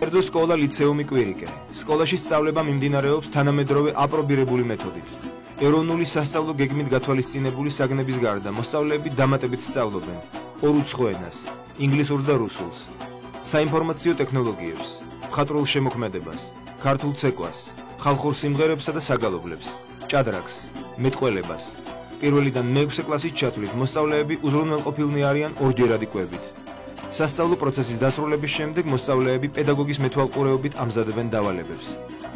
კერძო სკოლა ლიცეუმი კვირიკე. სკოლაში სწავლება მიმდინარეობს თანამედროვე აპრობირებული მეთოდით. ეროვნული სასწავლო გეგმით გათვალისწინებული საგნების გარდა მოსწავლეები დამატებით სწავლობენ ორ უცხო ენას, ინგლისურს და რუსულს, საინფორმაციო ტექნოლოგიებს, მხატვრულ შემოქმედებას, ქართულ ცეკვას, ხალხურ სიმღერებსა და საგალობლებს, ჭადრაკს, მეტყველებას. პირველიდან მეექვსე კლასის ჩათვლით მოსწავლეები უზრუნველყოფილნი არიან ორჯერადი კვებით. სასწავლო პროცესის დასრულების შემდეგ მოსწავლეები პედაგოგის მეთვალყურეობით ამზადებენ დავალებებს.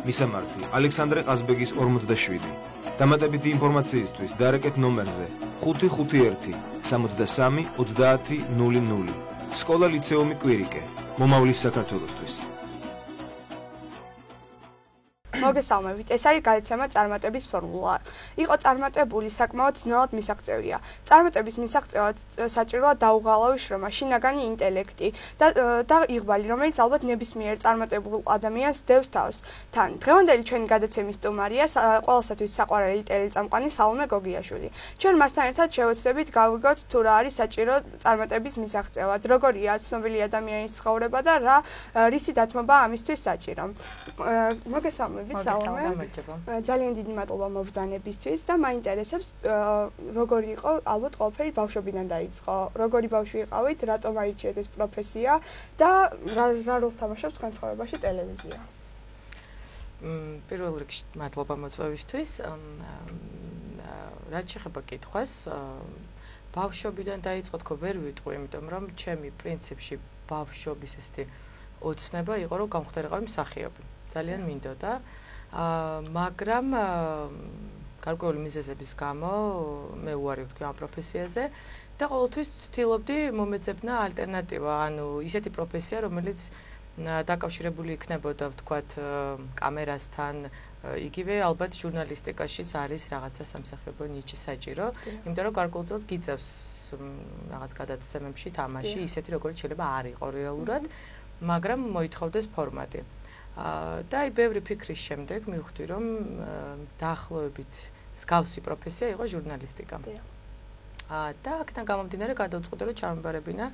მისამართი: ალექსანდრე ყაზბეგის 47. დამატებითი ინფორმაციისთვის დაარეკეთ ნომერზე 551 63 30 00. სკოლა ლიცეუმი კვირიკე. მომავლის საქართველოსთვის. მოგესალმებით. ეს არის გადაცემა წარმატების ფორმულა. იყო წარმატებული საკმაოდ ძნელად მისაღწევია. წარმატების მისაღწევად საჭიროა დაუღალავი შრომა, შინაგანი ინტელექტი და იღბალი, რომელიც ალბათ ნებისმიერ წარმატებულ ადამიანს დევს თავს. თან დღევანდელი ჩვენი გადაცემის სტუმარია ყველასათვის საყვარელი ტელეწამყვანი სალომე გოგიაშვილი. ჩვენ მასთან ერთად შევეცდებით გავიგოთ თუ რა არის საჭირო წარმატების მისაღწევად, როგორია ცნობილი ადამიანის ცხოვრება და რისი დათმობა ამისთვის საჭირო. მოგესალმებით. ძალიან დიდი მადლობა მობრძანებისთვის და მაინტერესებს როგორი იყო ალბათ ყველაფერი ბავშვობიდან დაიწყო. როგორი ბავშვი იყავით, რატომ აირჩიეთ ეს პროფესია და რა როლს თამაშობს თქვენ ცხოვრებაში ტელევიზია? პირველ რიგში მადლობა მოწვევისთვის. რაც შეეხება კითხვას, ბავშვობიდან დაიწყო თქო ვერ ვიტყვი, იმიტომ რომ ჩემი პრინციპში ბავშვობის ესეთი ოცნება იყო, რომ გამხდარიყავი მსახიობი. ძალიან მინდოდა, მაგრამ გარკვეული მიზეზების გამო მე უარი ვთქვი ამ პროფესიაზე და ყოველთვის ვცდილობდი მომეძებნა ალტერნატივა, ანუ ისეთი პროფესია, რომელიც დაკავშირებული იქნებოდა ვთქვათ კამერასთან, იგივე ალბათ ჟურნალისტიკაშიც არის რაღაცა სამსახიობო ნიჭი საჭირო, იმიტომ რომ გარკვეულწილად გიწევს რაღაც გადაცემებში თამაში, ისეთი როგორც შეიძლება არ იყო რეალურად, მაგრამ მოითხოვდეს ფორმატი. და აი ბევრი ფიქრის შემდეგ მივხვდი რომ დაახლოებით მსგავსი პროფესია იყო ჟურნალისტიკა. და აქედან გამომდინარე გადავწყვიტე რომ ჩამებარებინა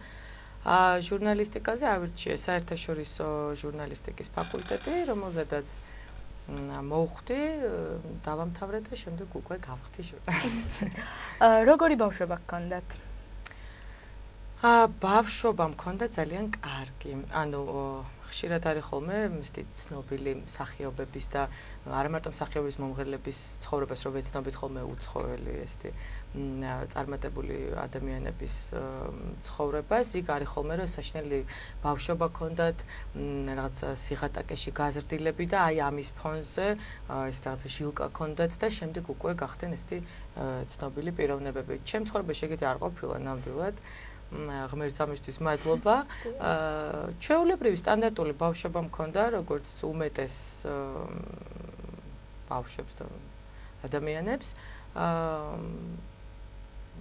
ჟურნალისტიკაზე ავირჩიე საერთაშორისო ჟურნალისტიკის ფაკულტეტი, რომელზედაც მოვხვდი, დავამთავრე და შემდეგ უკვე გავხდი ჟურნალისტი. როგორი ბავშვობა გქონდათ? ბავშვობა მქონდა ძალიან კარგი. ანუ ხშირად არის ხოლმე ცნობილი მსახიობების და არა მარტო მსახიობის მომღერლების ცხოვრებას რო ვეცნობით ხოლმე უცხოელი ესეთი წარმატებული ადამიანების ცხოვრებას, იქ არის ხოლმე რომ საშინელი ბავშვობა ქონდათ, რაღაც სიღატაკეში გაზრდილები და აი ამის ფონზე ეს რაღაცა ჟილკა ქონდათ და შემდეგ უკვე გახდნენ ესეთი ცნობილი პიროვნებები. ჩემ ცხოვრებაში ეგეთი არ ყოფილა ნამდვილად. ღმერთს ამისთვის მადლობა. ჩვეულებრივი სტანდარტული ბავშვობა მქონდა, როგორც უმეტეს ბავშვებს და ადამიანებს.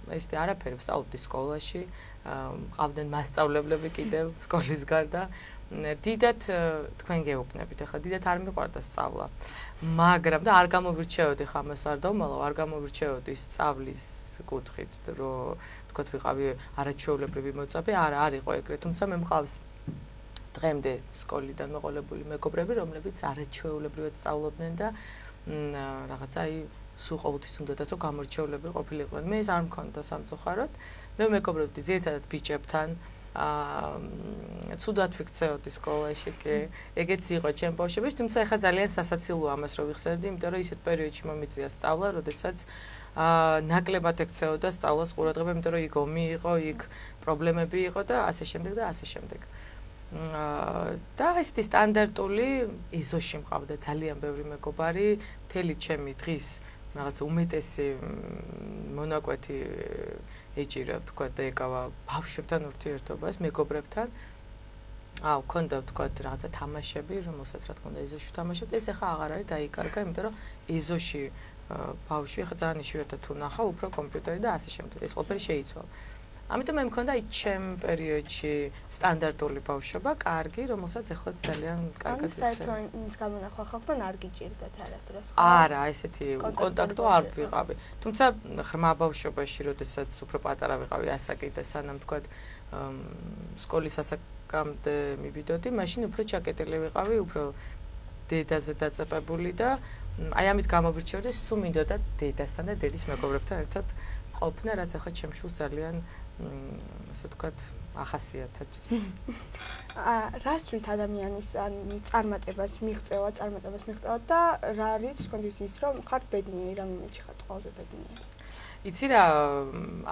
ესეთი არაფერი ვსწავლობდი სკოლაში, მყავდნენ მასწავლებლები კიდევ სკოლის გარდა. დიდად თქვენ გეუბნებით, ახლა დიდად არ მიყვარდა სწავლა. მაგრამ და არ გამოვირჩეოდი ხა ამას არ დავმალავ, არ გამოვირჩეოდი სწავლის კუთხით, რომ თქვათ ვიყავი არაჩვეულებრივი მოწაფე, არ იყო ეგრე, თუმცა მე მყავს დღემდე სკოლიდან მოყოლებული მეგობრები, რომლებიც არაჩვეულებრივად სწავლობდნენ და რაღაცა აი სულ ყოველთვის უნდათ რომ გამორჩეულები ყოფილიყვნენ. მე ეს არ მქონდა სამწუხაროდ. მე მეგობრებდი ძირითადად ბიჭებთან, ცუდად ვიქცეოდი სკოლაში კი. ეგეც იყო ჩემ ბავშვობაში, თუმცა ეხლა ძალიან სასაცილოა ამას რომ ვიხსენებდი, იმიტომ რომ ისეთ პერიოდში მომიწია სწავლა, როდესაც ნაკლებად ექცეოდა სწავლას ყურადღება, იმიტომ რომ იქ ომი იყო, იქ პრობლემები იყო და ასე შემდეგ და ასე შემდეგ. და ესეთი სტანდარტული ეზოში მყავდა ძალიან ბევრი მეგობარი, მთელი ჩემი დღის რაღაც უმეტესი მონაკვეთი ეჭირა, თქვა და ეკავა ბავშვებთან ურთიერთობას, მეგობრებთან. ვქონდა თქვა რაღაცა თამაშები, რომელსაც რა თქმა უნდა ეზოში ვთამაშობდი, ეს ახლა აღარ არის დაიკარგა, იმიტომ რომ ეზოში ბავშვი ახლა ძალიან იშვიათად თუ ნახავ, უფრო კომპიუტერი და ასე შემდეგ. ეს ყველაფერი შეიცვალა. ამიტომ მე მქონდა აი ჩემ პერიოდში სტანდარტული ბავშვობა, კარგი, რომელსაც ეხლაც ძალიან კარგად ვიცი. საერთოდ ის გამონახვა ხალხთან არ გიჭირდათ არასდროს. არა, ესეთი კონტაქტო არ ვიყავი. თუმცა ღრმა ბავშვობაში, როდესაც უფრო პატარა ვიყავი ასაკი და სანამ თქვა სკოლის ასაკამდე მივიდოდი, მაშინ უფრო ჩაკეტილი ვიყავი, უფრო დედაზე დაწეპებული და აი ამით გამოვრჩევდი, სულ მინდოდა დედასთან და დედის მეგობრებთან ერთად ყოფნა, რაც ახლა ჩემ შულს ძალიან ასე ვთქვათ, ახასიათებს. რას თვით ადამიანის წარმატებას მიღწევა და რა არის თქვენთვის ის, რომ ხართ ბედნიერი, რომელიჩი ხართ ყველაზე ბედნიერი? იცი რა,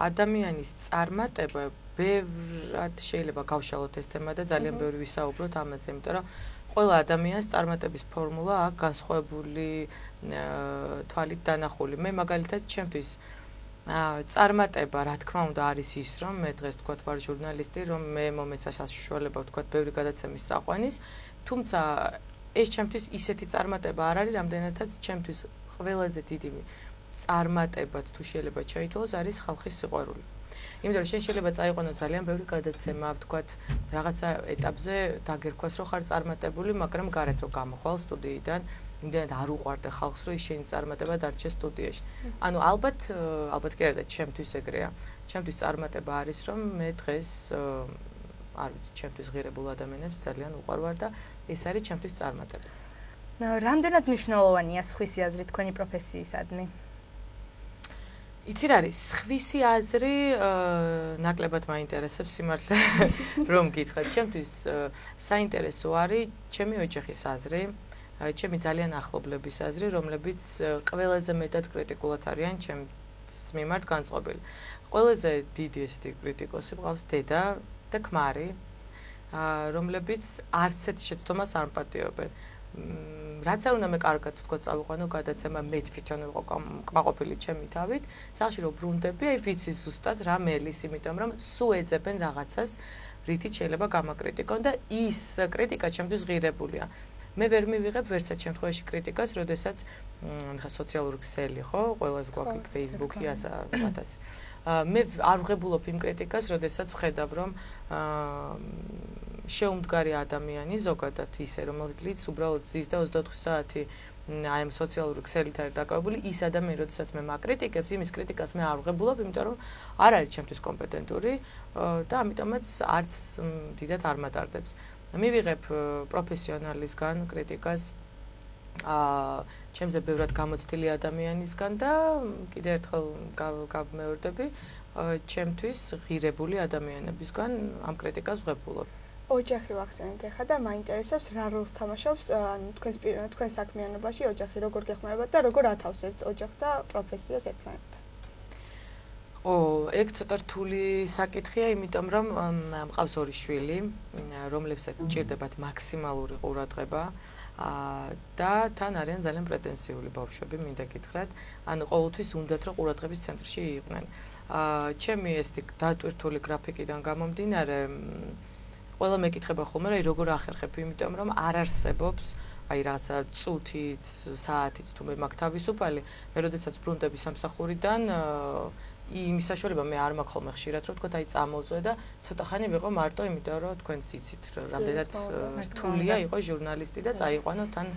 ადამიანის წარმატება ბევრად შეიძლება გავშალოთ ეს თემა და ძალიან ბევრი ვისაუბროთ ამაზე, იმიტომ რომ ყველა ადამიანს წარმატების ფორმულა აქვს განსხვავებული თვალით დანახული. მე მაგალითად ჩემთვის წარმატება, რა თქმა უნდა, არის ის, რომ მე დღეს თქვათ ვარ ჟურნალისტი, რომ მე მომეცა საშუალება თქვათ ბევრი გადაცემის წაყვანის, თუმცა ეს ჩემთვის ისეთი წარმატება არ არის, რამდენადაც ჩემთვის ყველაზე დიდი წარმატებად თუ შეიძლება ჩაითვალოს არის ხალხის სიყვარული. იმიტომ რომ შენ შეიძლება წაიყვანო ძალიან ბევრი გადაცემა, ვთქვათ, რაღაცა ეტაპზე დაგერქვას, რომ ხარ წარმატებული, მაგრამ გარეთ რომ გამოხვალ სტუდიიდან, იმდენად არ უყვარდა ხალხს, რომ ის შენი წარმატება დარჩეს სტუდიაში. ანუ ალბათ კი არა და ჩემთვის ეგრეა. ჩემთვის წარმატება არის, რომ მე დღეს არ ვიცი, ჩემთვის ღირებულ ადამიანებს ძალიან უყვარვარ და ეს არის ჩემთვის წარმატება. რამდენად მნიშვნელოვანია სხვისი აზრი თქვენი პროფესიისადმი? იცი რა არის, სხვისი აზრი ნაკლებად მაინტერესებს სიმართლე რომ გითხრათ. ჩემთვის საინტერესო არის ჩემი ოჯახის აზრი, ჩემი ძალიან ახლობლების აზრი, რომლებიც ყველაზე მეტად კრიტიკულად არიან ჩემს მიმართ განწყობილი. ყველაზე დიდი ესეთი კრიტიკოსი მყავს დედა და ქმარი, რომლებიც არც ერთ შეცდომას არ მპატიობენ. რაც არ უნდა მე კარგად ვთქვა წავიყვანო გადაცემა, მე თვითონ ვიყო კმაყოფილი ჩემი თავით, სახში რომ ბრუნდები, აი ვიცი ზუსტად რა მელის, იმიტომ რომ სულ ეძებენ რაღაცას, რითიც შეიძლება გამაკრიტიკონ და ის კრიტიკა ჩემთვის ღირებულია. მე ვერ მივიღებ ვერცად შემთხვევაში კრიტიკას, როდესაც ხა სოციალური ქსელი, ხო, ყველას გვაქვს Facebook-ი, ასა მე არ ვღებულობ იმ კრიტიკას, როდესაც ვხედავ, რომ შეუმდგარი ადამიანი ზოგადად ისე, რომელიც უბრალოდ ზის და 24 საათი აი ამ სოციალური ქსელით არის დაკავებული, ის ადამიანი, როდესაც მე მაკრიტიკებს, იმის კრიტიკას მე არ ვღებულობ, იმიტომ რომ არ არის ჩემთვის კომპეტენტური და ამიტომაც არც დიდად არ მატარდებს. მივიღებ პროფესიონალისგან კრიტიკას, ჩემზე ბევრად გამოცდილი ადამიანისგან და კიდევ ერთხელ გავმეორდები, ჩემთვის ღირებული ადამიანებისგან ამ კრიტიკას ვღებულობ. ოჯახი ვახსენეთ ახლა და მაინტერესებს რა როლს თამაშობს თქვენ საქმიანობაში ოჯახი, როგორ გეხმარებათ და როგორ ათავსებთ ოჯახს და პროფესიას ერთმანეთთან? ეგ ცოტა რთული საკითხია, იმიტომ რომ მყავს ორი შვილი, რომლებსაც ჭირდებათ მაქსიმალური ყურადღება და თან არიან ძალიან პრეტენზიული ბავშვები, მინდა გითხრათ, ანუ ყოველთვის უნდათ რომ ყურადღების ცენტრში იყვნენ. ჩემი ესეთი დატვირთული გრაფიკიდან გამომდინარე, ყველა მეკითხება ხოლმე, რომ როგორ ახერხებ, იმიტომ რომ არ არსებობს აი რაღაცა წუთიც, საათიც თუ მე მაქვს თავისუფალი, მე როდესაც ბრუნდები სამსახურიდან იმის საშუალება მე არ მაქვს ხოლმე ხშირად, რომ თქვა აი წამოვწვე და ცოტა ხანი ვიყო მარტო, იმიტომ რომ თქვენც იცით, რამდენად რთულია იყო ჟურნალისტი და წაიყვანო თან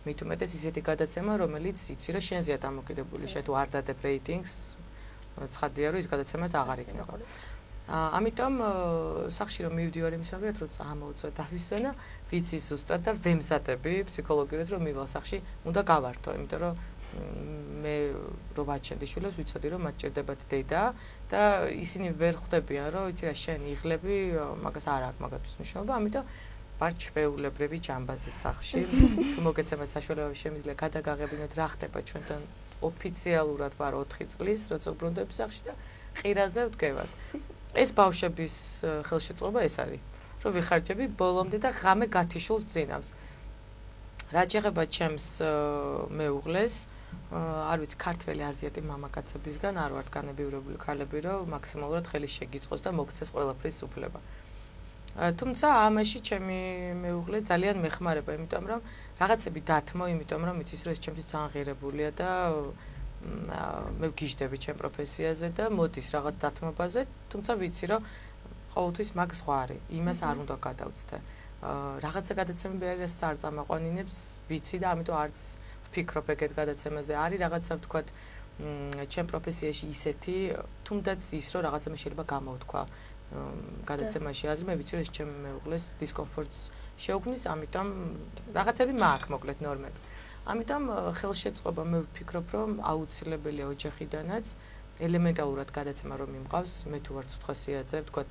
მით უმეტეს ისეთი გადაცემა, რომელიც იცი რომ შენზეა დამოკიდებული, შენ თუ არ დადებ რეიტინგს, ცხადია რომ ის გადაცემაც აღარ იქნება. ამიტომ სახში რომ მივდივარ იმის მაგალითად რომ წამოვწვე დავისვენო, ვიცი ზუსტად და ვემზადები ფსიქოლოგიურად რომ მივალ სახში, უნდა გავართო, იმიტომ რომ მე რო ვაჩენდი შვილებს, ვიცოდი რომ მათ ჭირდებათ დედა და ისინი ვერ ხვდებიან რომ იცი რა შენ იღლები, მაგას არ აქვს მაგათთვის მნიშვნელობა, ამიტომ ვარ ჩვეულებრივი ჯამბაზის სახში. თუ მოგეცემათ საშუალება შემიძლია გადაგაღებინოთ რა ხდება ჩვენთან ოფიციალურად ვარ 4 წლის, როცა ვბრუნდები სახში და ყირაზე ვდგევათ. ეს ბავშვების ხელშეწყობა ეს არის, რომ ვიხარჯები ბოლომდე და ღამე გათიშულს ბძინავს. რაც ეხება ჩემს მეუღლეს, არ ვიცი, ქართველი აზიატი მამაკაცებისგან არ ვართ განებივრებული ქალები, რომ მაქსიმალურად ხელი შეგიწყოს და მოგცეს ყველაფრის უფლება. თუმცა ამაში ჩემი მეუღლე ძალიან მეხმარება, იმიტომ რომ რაღაცები დათმო, იმიტომ რომ იცის რომ ეს ჩემთვის ძალიან ღირებულია და მე ვგიჟდები ჩემ პროფესიაზე და მოდის რაღაც დათმობაზე, თუმცა ვიცი რომ ყოველთვის მაგ სხვა არის, იმას არ უნდა გადავწდე. რაღაცა გადაცემები არის არ წამაყვანინებს, ვიცი და ამიტომ არც ვფიქრობ ეგეთ გადაცემაზე. არის რაღაცა ვთქვათ ჩემ პროფესიაში ისეთი, თუნდაც ის რომ რაღაცა მე შეიძლება გამოვთქვა გადაცემაში აზრი, მე ვიცი რომ ეს ჩემ მეუღლეს დისკომფორტს შეუქმნის, ამიტომ რაღაცები მაქვს მოკლედ ნორმები. ამიტომ ხელშეწყობა მე ვფიქრობ რომ აუცილებელია ოჯახიდანაც ელემენტალურად გადაცემა რომ მიმყავს, მე თუ ვარ ცუთხასიათზე, ვთქვათ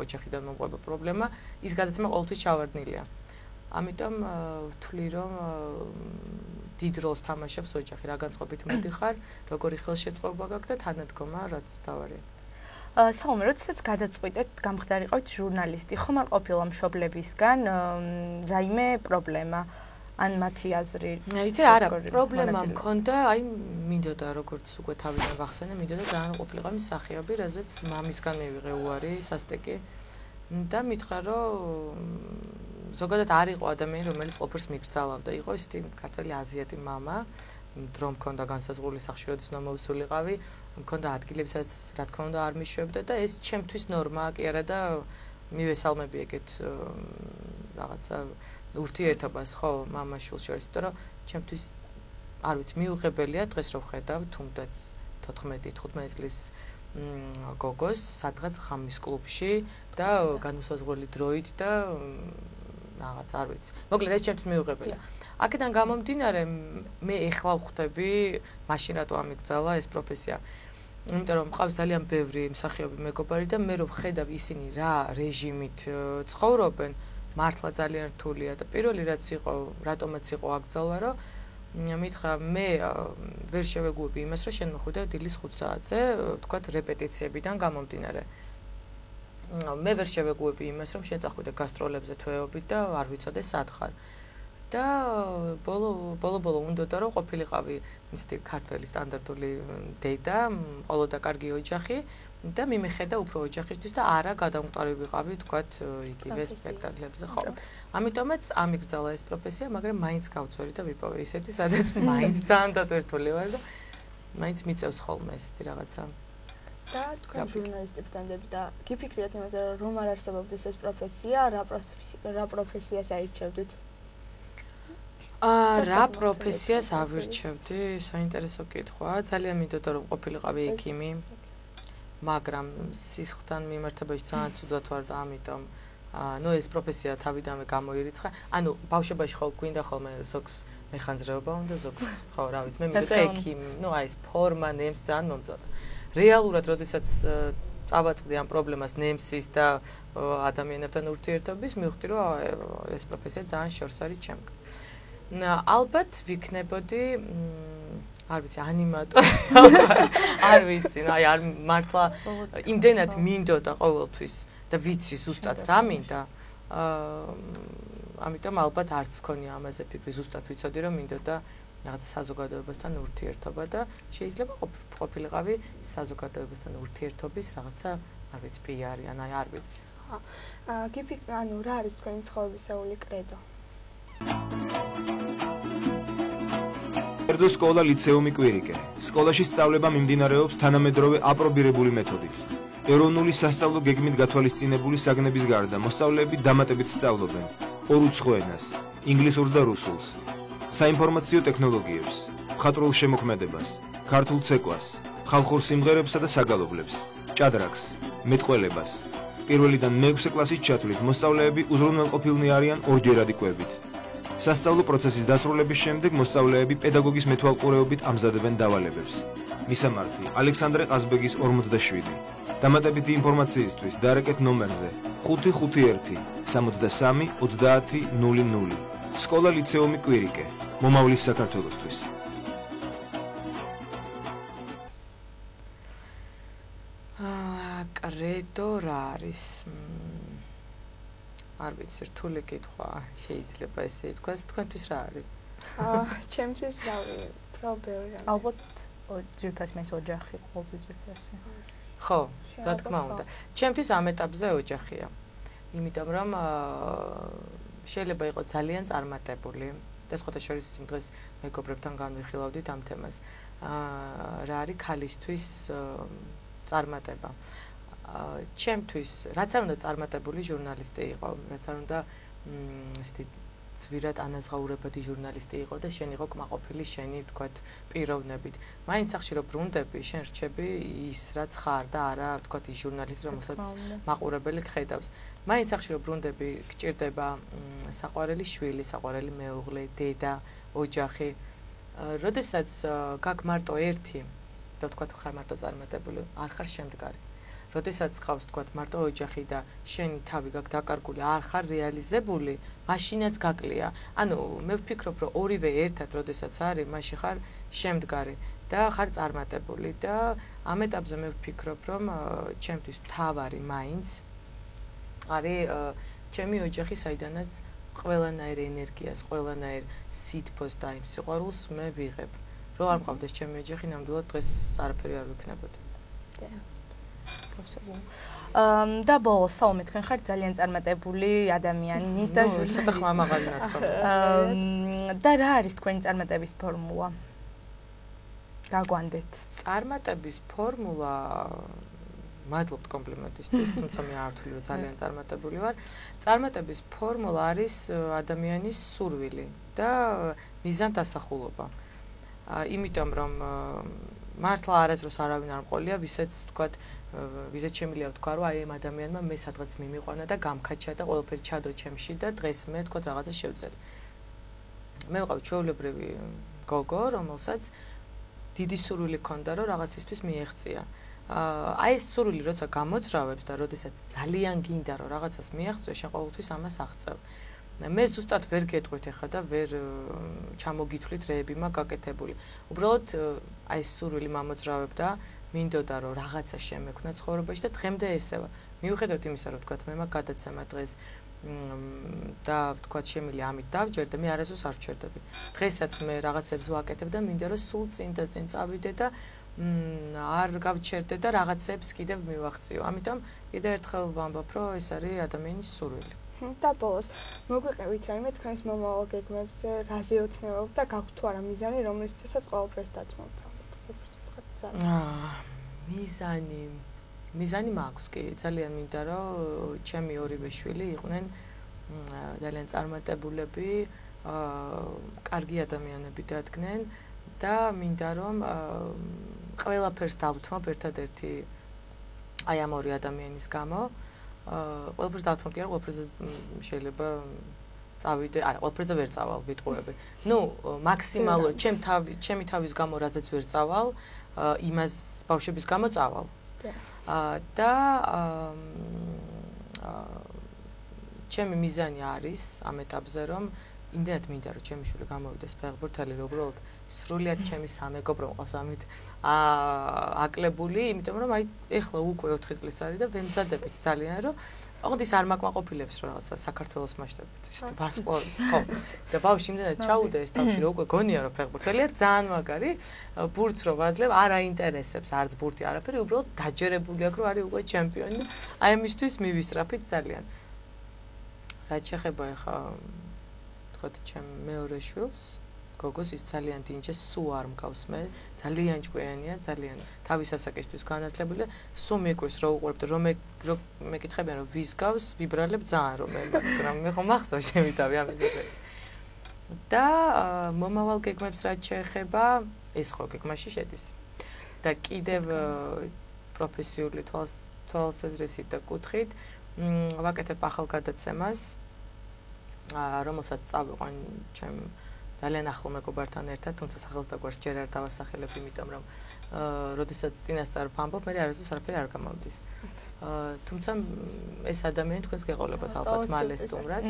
ოჯახიდან მომყვება პრობლემა, ის გადაცემა ყოველთვის ჩავარდნილია. ამიტომ ვთვლი რომ დიდ როლს თამაშობს ოჯახი, რა განწყობით მოდიხარ, როგორი ხელშეწყობა გაქვს და თანადგომა, რაც მთავარია. სალომე, როდესაც გადაწყვიტეთ, გამხდარიყავით ჟურნალისტი, ხომ არ ყოფილა მშობლებისგან რაიმე პრობლემა? ან მათი აზრი? იცი რა, არა, პრობლემა მქონდა, აი მინდოდა როგორც უკვე თავიდან ვახსენე, მინდოდა ძალიან ყოფილიყო იმ მსახიობი, რაზეც მამისგან მივიღე უარი, სასტიკი და მითხრა რომ ზოგადად არ იყო ადამიანი, რომელიც ყოფილს მიგრძალავდა, იყო ისეთი ქართველი აზიატი მამა, დრო მქონდა განსაზღვრული სახლში როდის უნდა მოვსულიყავი, მქონდა ადგილები, სადაც რა თქმა უნდა არ მიშვებდა და ეს ჩემთვის ნორმაა კი არა და მივესალმები ეგეთ რაღაცა ურთიერთობას ხო მამა-შვილს შორის, იმიტომ რომ ჩემთვის არ ვიცი, მიუღებელია დღეს რო ვხედავ თუნდაც 14-15 წლის გოგოს სადღაც ღამის კლუბში და განუსაზღვრელი დროით და რაღაც არ ვიცი. მოკლედ ეს ჩემთვის მიუღებელია. აქედან გამომდინარე მე ეხლა ვხვდები, მაშინ რატო ამიგძალა ეს პროფესია. იმიტომ რომ მყავს ძალიან ბევრი მსახიობი მეგობარი და მე რო ვხედავ ისინი რა რეჟიმით ცხოვრობენ, მართლა ძალიან რთულია და პირველი რაც იყო, რატომაც იყო აკრძალვა, რომ მითხრა მე ვერ შევეგუები იმას, რომ შენ მოხვიდე დილის 5 საათზე, ვთქვათ რეპეტიციებიდან გამომდინარე. მე ვერ შევეგუები იმას, რომ შენ წახვიდე გასტროლებზე თვეობით და არ ვიცოდე სად ხარ. და ბოლო უნდოდა რომ ყოფილიყავი ისეთი ქართველი სტანდარტული დედა, ყოლოდა კარგი ოჯახი და მიმეხედა უფრო ოჯახისთვის და არა გადამყარები ვიყავი თქვათ იგივე სპექტაკლებზე ხო. ამიტომაც ამიგრძალა ეს პროფესია, მაგრამ მაინც გავწვერი და ვიპოვე ისეთი, სადაც მაინც ძალიან დატვირთული ვარ და მაინც მიწევს ხოლმე ესეთი რაღაცა. და თქვენ ჟურნალისტი ბრძანდები და გიფიქრიათ იმაზე, რომ არ არსებობდეს ეს პროფესია, რა პროფესიას აირჩევდით? რა პროფესიას ავირჩევდი? საინტერესო კითხვაა. ძალიან მინდოდა რომ ყოფილიყავი ექიმი. მაგრამ სისხლთან მიმართებაში ძალიან ცუდად ვარ და ამიტომ ეს პროფესია თავიდანვე გამოირიცხა. ანუ ბავშვობაში ხო გვინდა ხოლმე ზოგს მეხანძრეობა უნდა, ზოგს ხო რა ვიცი, მე მინდოდა ექიმი. აი ეს ფორმა, ნემს ძალიან მომწონდა. რეალურად, როდესაც წავაწყდი ამ პრობლემას ნემსის და ადამიანებთან ურთიერთობის, მივხვდი რომ ეს პროფესია ძალიან შორს არის ჩემგან. ალბათ ვიქნებოდი არ ვიცი, ანიმატორი. არ ვიცი, აი არ მართლა იმდენად მინდოდა ყოველთვის და ვიცი ზუსტად რა მინდა. ამიტომ ალბათ არც მქონია ამაზე ფიქრი, ზუსტად ვიცოდი რომ მინდოდა რაღაცა საზოგადოებასთან ურთიერთობა და შეიძლება ყოფილიყავი საზოგადოებასთან ურთიერთობის რაღაცა, არ ვიცი, პიარი, ან არ ვიცი. ანუ რა არის თქვენი ცხოვრებისეული კრედო? კერძო სკოლა ლიცეუმი კვირიკე. სკოლაში სწავლება მიმდინარეობს თანამედროვე აპრობირებული მეთოდით. ეროვნული სასწავლო გეგმით გათვალისწინებული საგნების გარდა მოსწავლეები დამატებით სწავლობენ ორუცხო ენას, ინგლისურს და რუსულს, საინფორმაციო ტექნოლოგიებს, მხატვრულ შემოქმედებას, ქართულ ცეკვას, ხალხურ სიმღერებსა და საგალობლებს, ჭადრაკს, მეტყველებას. პირველიდან მე-6 კლასის ჩათვლით მოსწავლეები უზრუნველყოფილნი არიან ორჯერადი კვებით. სასწავლო პროცესის დასრულების შემდეგ მოსწავლეები პედაგოგის მეთვალყურეობით ამზადებენ დავალებებს. მისამართი: ალექსანდრე ყაზბეგის 47. დამატებითი ინფორმაციისთვის დარეკეთ ნომერზე 551 63 30 00. სკოლა ლიცეუმი კვირიკე. მომავლის საქართველოსთვის. კრედო რა არის? არ ვიცი, რთული კითხვა შეიძლება ესე ითქვას, თქვენთვის რა არის? ჩემთვის რავი, პრობლემა. ალბათ ძირფას მის ოჯახი ყველაზე ძირფასი. ხო, რა თქმა უნდა. ჩემთვის ამ ეტაპზე ოჯახია. იმიტომ რომ შეიძლება იყოს ძალიან წარმატებული და სხვათა შორის იმ დღეს მეგობრებთან განვიხილავდით ამ თემას. რა არის ქალისთვის წარმატება. ჩემთვის რაც არ უნდა წარმატებული ჟურნალისტი იყო, რაც არ უნდა ესეთი ზვირად ანაზღაურებადი ჟურნალისტი იყო და შენ იყო კმაყოფილი შენი თქვათ პიროვნებით. მაინც სახში რომ ბრუნდები, შენ რჩები ის რაც ხარ და არა თქვათ ის ჟურნალისტი, რომელსაც მაყურებელი გხედავს. მაინც სახში რომ ბრუნდები, გჭირდება საყვარელი შვილი, საყვარელი მეუღლე, დედა, ოჯახი. როდესაც გაქვს მარტო ერთი და თქვათ ხარ მარტო წარმატებული, არ ხარ შემდგარი. როდესაც გყავს თქვათ მარტო ოჯახი და შენი თავი გაქვს დაკარგული, არ ხარ რეალიზებული, მაშინაც გაკლია. ანუ მე ვფიქრობ, რომ ორივე ერთად როდესაც არის, მაშინ ხარ შემდგარი და ხარ წარმატებული და ამ ეტაპზე მე ვფიქრობ, რომ ჩემთვის მთავარი მაინც არის ჩემი ოჯახი, საიდანაც ყველანაირ ენერგიას, ყველანაირ სითბოს და იმ სიყვარულს მე ვიღებ. რომ არ მყავდეს ჩემი ოჯახი, ნამდვილად დღეს არაფერი არ ვიქნებოდა. და ბოლოს საომე თქვენ ხართ ძალიან წარმატებული ადამიანი და ცოტა ხმამაღალი ნათქვამი. და რა არის თქვენი წარმატების ფორმულა? გაგვანდეთ. წარმატების ფორმულა მადლობთ კომპლიმენტისთვის, თუმცა მე არ ვთვლი, რომ ძალიან წარმატებული ვარ. წარმატების ფორმულა არის ადამიანის სურვილი და მიზანდასახულობა. იმიტომ რომ მართლა არასდროს არავინ არ მყოლია, ვისაც თქვათ ვიზეთ შემიძლია ვთქვა, რომ აი ამ ადამიანმა მე სადღაც მიმიყვანა და გამქაჩა და ყველაფერი ჩადო ჩემში და დღეს მე თქვათ რაღაცა შევძელი. მე ვიყავ ჩვეულებრივი გოგო, რომელსაც დიდი სურვილი ჰქონდა, რომ რაღაცისთვის მიეღწია. აი ეს სურვილი როცა გამოძრავებს და როდესაც ძალიან გინდა რომ რაღაცას მიაღწიო, შენ ყოველთვის ამას აღწევ. მე ზუსტად ვერ გეტყვით ახლა და ვერ ჩამოგითვლით რეები მაქვს გაკეთებული. უბრალოდ აი ეს სურვილი მომოძრავებდა, მინდოდა რომ რაღაცა შემექმნა ცხოვრებაში და დღემდე ესევა. მიუხედავად იმისა, რომ თქვათ მე მაქვს გადაცემა დღეს და თქვათ შემიძლია ამით დავჯერდე, მე არასდროს არ ვჩერდები. დღესაც მე რაღაცებს ვაკეთებ და მინდა რომ სულ წინ და წინ წავიდე და არ გავჩერდე და რაღაცებს კიდევ მივახციო. ამიტომ კიდევ ერთხელ ვამბობ, რომ ეს არის ადამიანის სურვილი. და ბოლოს მოგვიყევით რაიმე თქვენს მომავალ გეგმებზე, რაზე ოცნებობთ და გაქვთ თუ არა მიზანი, რომლისთვისაც ყველაფერს დათმობთ? მიზანი მაქვს კი, ძალიან მინდა რომ ჩემი ორივე შვილი იყვნენ ძალიან წარმატებულები, კარგი ადამიანები დადგნენ და მინდა რომ ყველაფერს დავთმობ ერთადერთი აი ამ ორი ადამიანის გამო. ყველაფერს დავთმობ კი არა, ყველაფერზე შეიძლება წავიდე, არა, ყველაფერზე ვერ წავალ, ვიტყუები. ნუ მაქსიმალურად ჩემი თავის გამო რაზეც ვერ წავალ, იმას ბავშვების გამო წავალ. და ჩემი მიზანი არის ამ ეტაპზე, რომ იმდენად მინდა რომ ჩემი შვილი გამოვიდეს ფეხბურთელი, რომ უბრალოდ სრულიად ჩემი სამეგობრო მყავს ამით აკლებული, იმიტომ რომ აი ეხლა უკვე 4 წლის არის და ვემზადებით ძალიან, რომ ოღონდ ის არ მაკმაყოფილებს რომ რაღაცა საქართველოს მასშტაბით, ისეთი ვარსკვლავი, ხო. და ბავშვი იმდენად ჩაუდა ეს თავში, რომ უკვე გონია რომ ფეხბურთელია, ძალიან მაგარი, ბურთს რო ვაძლევ, არ აინტერესებს არც ბურთი, არაფერი, უბრალოდ დაჯერებული აქვს რომ არის უკვე ჩემპიონი. აი ამისთვის მივისწრაფით ძალიან. რაც შეეხება ახლა თქვათ ჩემ მეორე შვილს, გოგოს ის ძალიან დინჯეს, სულ არ მგავს მე, ძალიან ჭკვიანია, ძალიან თავის ასაკისთვის განათლებული და სულ მიკვირს რომ უყურებთ, რომ მე კითხებიან რომ ვის გავს, ვიბრალებ ძალიან რომ მე ხომ მახსოვს ჩემი თავი ამის ეფექტში. და მომავალ გეგმებს რაც შეეხება, ეს ხო გეგმაში შედის. და კიდევ პროფესიული თვალსაზრისით და კუთხით ვაკეთებ ახალ გადაცემას, რომელსაც წავიყვან ჩემ ძალიან ახლო მეგობართან ერთად, თუმცა სახელს და გვარს ჯერ არ დავასახელებ, იმიტომ რომ როდესაც წინასწარ ვამბობ, მე არასდროს არაფერი არ გამოვდის. თუმცა ეს ადამიანი თქვენს გეყოლებათ ალბათ მალე სტუმრად.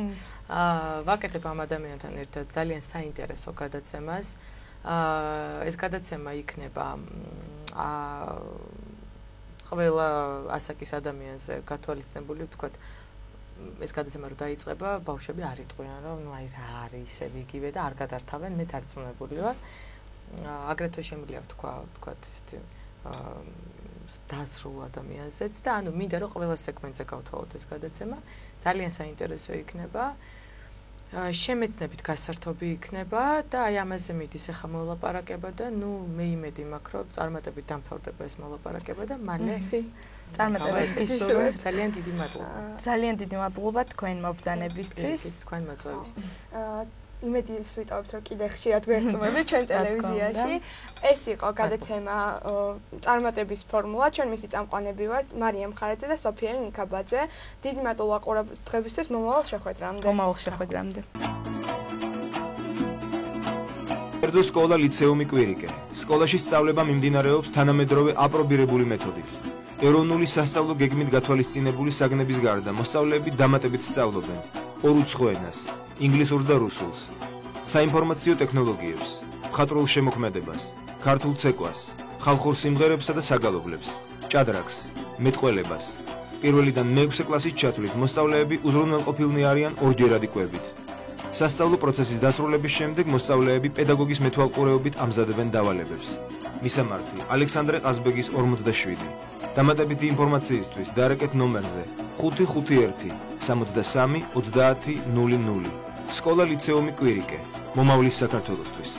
ვაკეთებ ამ ადამიანთან ერთად ძალიან საინტერესო გადაცემას. ეს გადაცემა იქნება ყველა ასაკის ადამიანზე გათვალისწინებული, ვთქვათ, ეს გადაცემა რო დაიწყება, ბავშვები არ იტყვიან, რომ ნუ აი რა არის ისე იგივე და არ გადართავენ, მე დარწმუნებული ვარ. აგრეთვე შემიძლია ვთქვათ, ისეთი დასრულ ადამიანზეც და ანუ მინდა რომ ყველა სეგმენტზე გავთვალოთ ეს გადაცემა. ძალიან საინტერესო იქნება. შემეცნებით გასართობი იქნება და აი ამაზე მიდის ახლა მოლაპარაკება და მე იმედი მაქვს რომ წარმატებით დამთავრდება ეს მოლაპარაკება და მალე წარმატებისთვის ძალიან დიდი მადლობა. ძალიან დიდი მადლობა თქვენ მობრძანებისთვის. თქვენ მოწვევისთვის. იმედს ვიტოვებთ რომ კიდე ხშირად ვესტუმრები ჩვენ ტელევიზიაში. ეს იყო გადაცემა წარმატების ფორმულა. ჩვენ მისი წამყვანები ვართ მარიამ ხარაძე და სოფიელი ნიკაბაძე. დიდი მადლობა ყურადღებისთვის. მომავალ შეხვედრამდე. მომავალ შეხვედრამდე. კერძო სკოლა ლიცეუმი კვირიკე. სკოლაში სწავლება მიმდინარეობს თანამედროვე აპრობირებული მეთოდით. ეროვნული სასწავლო გეგმით გათვალისწინებული საგნების გარდა მოსწავლეები დამატებით სწავლობენ ორ უცხო ენას, ინგლისურს და რუსულს, საინფორმაციო ტექნოლოგიებს, მხატვრულ შემოქმედებას, ქართულ ცეკვას, ხალხურ სიმღერებსა და საგალობლებს, ჭადრაკს, მეტყველებას. პირველიდან მე-6 კლასის ჩათვლით მოსწავლეები უზრუნველყოფილნი არიან ორჯერადი კვებით. სასწავლო პროცესის დასრულების შემდეგ მოსწავლეები პედაგოგის მეთვალყურეობით ამზადებენ დავალებებს. მისამართი: ალექსანდრე ყაზბეგის 47. დამატებითი ინფორმაციისთვის დაარეკეთ ნომერზე 551 63 30 00. სკოლა ლიცეუმი კვირიკე. მომავლის საქართველოსთვის.